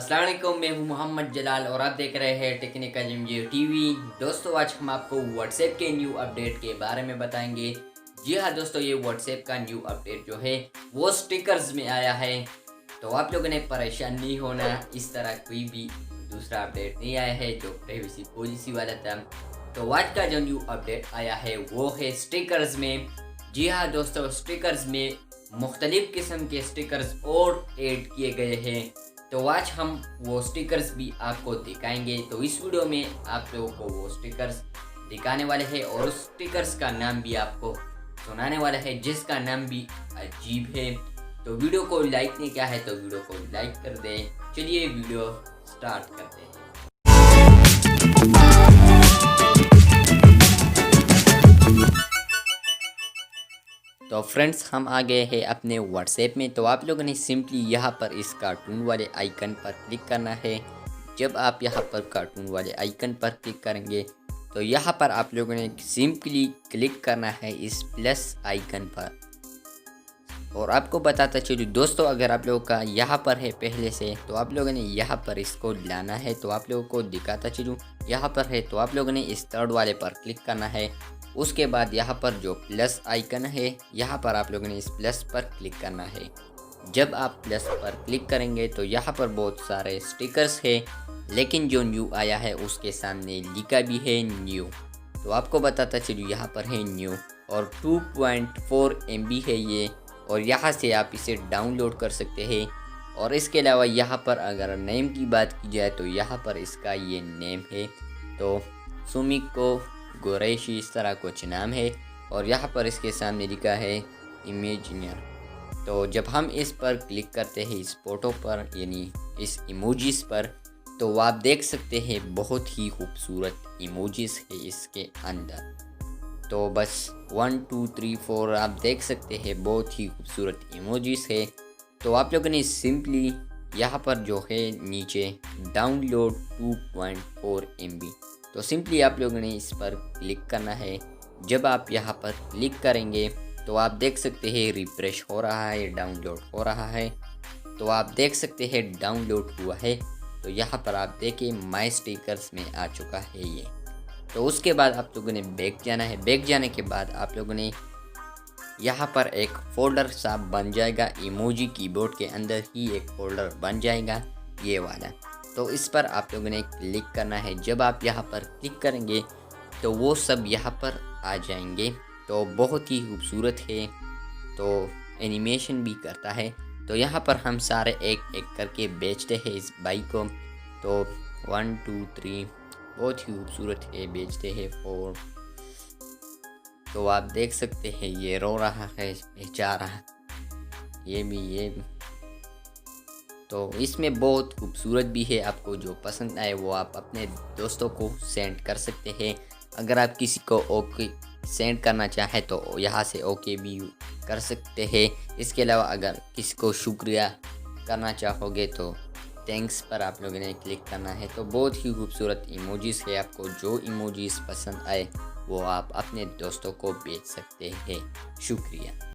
अस्सलाम वालेकुम, मैं हूं मोहम्मद जलाल और आप देख रहे हैं टेक्निकल एमजी टीवी। दोस्तों, आज हम आपको व्हाट्सएप के न्यू अपडेट के बारे में बताएंगे। जी हाँ दोस्तों, ये व्हाट्सएप का न्यू अपडेट जो है वो स्टिकर्स में आया है। तो आप लोगों ने परेशान नहीं होना, इस तरह कोई भी दूसरा अपडेट नहीं आया है जो प्राइवेसी पॉलिसी वाला था। तो आज का जो न्यू अपडेट आया है वो है स्टिकर्स में। जी हाँ दोस्तों, स्टिकर्स में मुख्तलिफ किस्म के स्टिकर्स और ऐड किए गए हैं। तो आज हम वो स्टिकर्स भी आपको दिखाएंगे। तो इस वीडियो में आप लोगों को वो स्टिकर्स दिखाने वाले हैं और उस स्टिकर्स का नाम भी आपको सुनाने वाला है जिसका नाम भी अजीब है। तो वीडियो को लाइक नहीं किया है तो वीडियो को लाइक कर दें। चलिए वीडियो स्टार्ट करते हैं। तो फ्रेंड्स, हम आ गए हैं अपने व्हाट्सएप में। तो आप लोगों ने सिंपली यहाँ पर इस कार्टून वाले आइकन पर क्लिक करना है। जब आप यहाँ पर कार्टून वाले आइकन पर क्लिक करेंगे तो यहाँ पर आप लोगों ने सिंपली क्लिक करना है इस प्लस आइकन पर। और आपको बताता चलूँ दोस्तों, अगर आप लोगों का यहाँ पर है पहले से तो आप लोगों ने यहाँ पर इसको लाना है। तो आप लोगों को दिखाता चलूँ, यहाँ पर है तो आप लोगों ने इस थर्ड वाले पर क्लिक करना है। उसके बाद यहाँ पर जो प्लस आइकन है यहाँ पर आप लोगों ने इस प्लस पर क्लिक करना है। जब आप प्लस पर क्लिक करेंगे तो यहाँ पर बहुत सारे स्टिकर्स है, लेकिन जो न्यू आया है उसके सामने लिखा भी है न्यू। तो आपको बताता चलूँ, यहाँ पर है न्यू और 2.4 MB है ये, और यहाँ से आप इसे डाउनलोड कर सकते हैं। और इसके अलावा यहाँ पर अगर नेम की बात की जाए तो यहाँ पर इसका ये नेम है, तो सुमिको गोरेशी इस तरह कुछ नाम है। और यहाँ पर इसके सामने लिखा है इमेजिनियर। तो जब हम इस पर क्लिक करते हैं इस फोटो पर यानी इस इमोजीज पर, तो आप देख सकते हैं बहुत ही खूबसूरत इमोजीज है इसके अंदर। तो बस 1 2 3 4 आप देख सकते हैं बहुत ही खूबसूरत इमोजीज है। तो आप लोगों ने सिंपली यहाँ पर जो है नीचे डाउनलोड 2.4 MB, तो सिंपली आप लोगों ने इस पर क्लिक करना है। जब आप यहाँ पर क्लिक करेंगे तो आप देख सकते हैं रिफ्रेश हो रहा है, डाउनलोड हो रहा है। तो आप देख सकते हैं डाउनलोड हुआ है। तो यहाँ पर आप देखिए माई स्टिकर्स में आ चुका है ये। तो उसके बाद आप लोगों ने बैक जाना है। बैक जाने के बाद आप लोगों ने यहाँ पर एक फ़ोल्डर सा बन जाएगा, इमोजी कीबोर्ड के अंदर ही एक फ़ोल्डर बन जाएगा ये वाला। तो इस पर आप लोगों ने क्लिक करना है। जब आप यहाँ पर क्लिक करेंगे तो वो सब यहाँ पर आ जाएंगे। तो बहुत ही खूबसूरत है, तो एनिमेशन भी करता है। तो यहाँ पर हम सारे एक एक करके बेचते हैं इस बाइक को। तो 1 2 3 बहुत ही खूबसूरत है, बेचते हैं 4। तो आप देख सकते हैं ये रो रहा है, बेचा रहा, ये भी। तो इसमें बहुत खूबसूरत भी है। आपको जो पसंद आए वो आप अपने दोस्तों को सेंड कर सकते हैं। अगर आप किसी को ओके सेंड करना चाहें तो यहाँ से ओके भी कर सकते हैं। इसके अलावा अगर किसी को शुक्रिया करना चाहोगे तो थैंक्स पर आप लोगों ने क्लिक करना है। तो बहुत ही खूबसूरत इमोजीज है। आपको जो इमोजीज पसंद आए वो आप अपने दोस्तों को भेज सकते हैं। शुक्रिया।